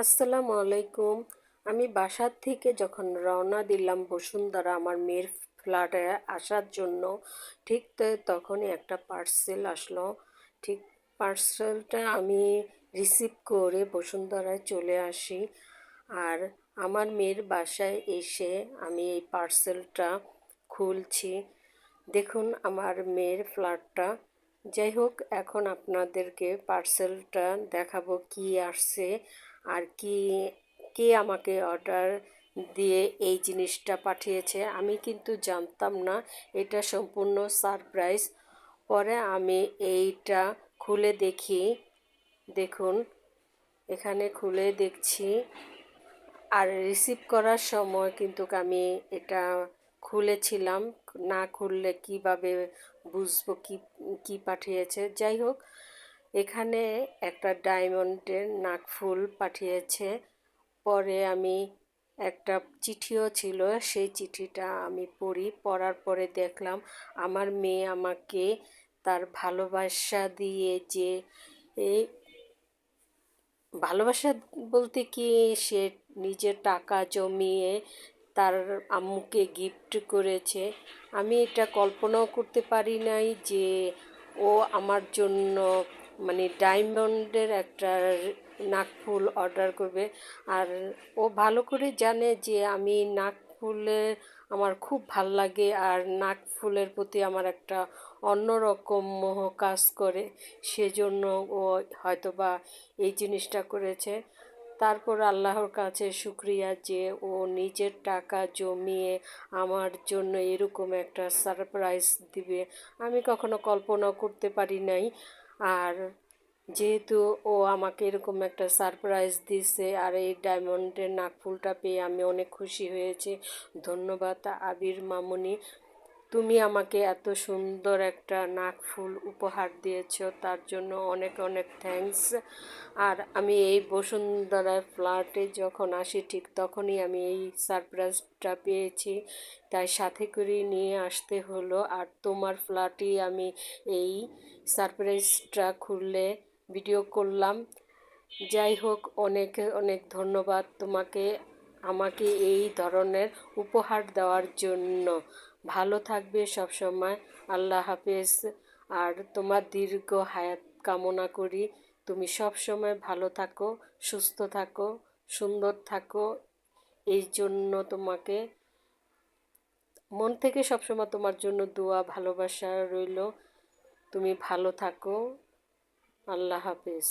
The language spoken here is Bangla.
আসসালামু আলাইকুম। আমি বাসার থেকে যখন রওনা দিলাম বসুন্ধরা আমার মেয়ের ফ্ল্যাটে আসার জন্য, ঠিক তখনই একটা পার্সেল আসলো। ঠিক পার্সেলটা আমি রিসিভ করে বসুন্ধরায় চলে আসি। আর আমার মেয়ের বাসায় এসে আমি এই পার্সেলটা খুলছি। দেখুন আমার মেয়ের ফ্ল্যাটটা। যাই হোক, এখন আপনাদেরকে পার্সেলটা দেখাবো কি আসছে আর কে আমাকে অর্ডার দিয়ে এই জিনিসটা পাঠিয়েছে। আমি কিন্তু জানতাম না, এটা সম্পূর্ণ সারপ্রাইজ। পরে আমি এইটা খুলে দেখি। দেখুন, এখানে খুলে দেখছি। আর রিসিভ করার সময় কিন্তু আমি এটা খুলেছিলাম, না খুললে কিভাবে বুঝবো কি কি পাঠিয়েছে। যাই হোক, এখানে একটা ডায়মন্ডের নাকফুল পাঠিয়েছে। পরে আমি একটা চিঠিও ছিল, সেই চিঠিটা আমি পড়ার পরে দেখলাম আমার মেয়ে আমাকে তার ভালোবাসা দিয়ে যে এই ভালোবাসা বলতে কি, সে নিজের টাকা জমিয়ে তার আম্মুকে গিফট করেছে। আমি এটা কল্পনাও করতে পারি নাই যে ও আমার জন্য মানে ডায়মন্ডের একটা নাকফুল অর্ডার করবে। আর ও ভালো করে জানে যে আমি নাকফুলের আমার খুব ভাল লাগে, আর নাকফুলের প্রতি আমার একটা অন্যরকম মোহ কাজ করে। সেজন্য ও হয়তোবা এই জিনিসটা করেছে। তারপর আল্লাহর কাছে শুক্রিয়া যে ও নিজের টাকা জমিয়ে আমার জন্য এরকম একটা সারপ্রাইজ দিবে, আমি কখনো কল্পনা করতে পারি নাই। আর যেহেতু ও আমাকে এরকম একটা সারপ্রাইজ দিছে, আর এই ডায়মন্ডের নাকফুলটা পেয়ে আমি অনেক খুশি হয়েছি। ধন্যবাদ আবির মামুনি, তুমি আমাকে এত সুন্দর একটা নাকফুল উপহার দিয়েছো, তার জন্য অনেক অনেক থ্যাঙ্কস। আর আমি এই বসুন্ধরার ফ্ল্যাটে যখন আসি ঠিক তখনই আমি এই সারপ্রাইজটা পেয়েছি, তাই সাথে করে নিয়ে আসতে হলো। আর তোমার ফ্ল্যাটেই আমি এই সারপ্রাইজটা খুললে ভিডিও করলাম। যাই হোক, অনেক অনেক ধন্যবাদ তোমাকে আমাকে এই ধরনের উপহার দেওয়ার জন্য। ভালো থাকবে সব সময়। আল্লাহ হাফেজ। আর তোমার দীর্ঘ হায়াত কামনা করি। তুমি সব সময় ভালো থাকো, সুস্থ থাকো, সুন্দর থাকো। এই জন্য তোমাকে মন থেকে সবসময় তোমার জন্য দোয়া ভালোবাসা রইল। তুমি ভালো থাকো। আল্লাহ হাফেজ।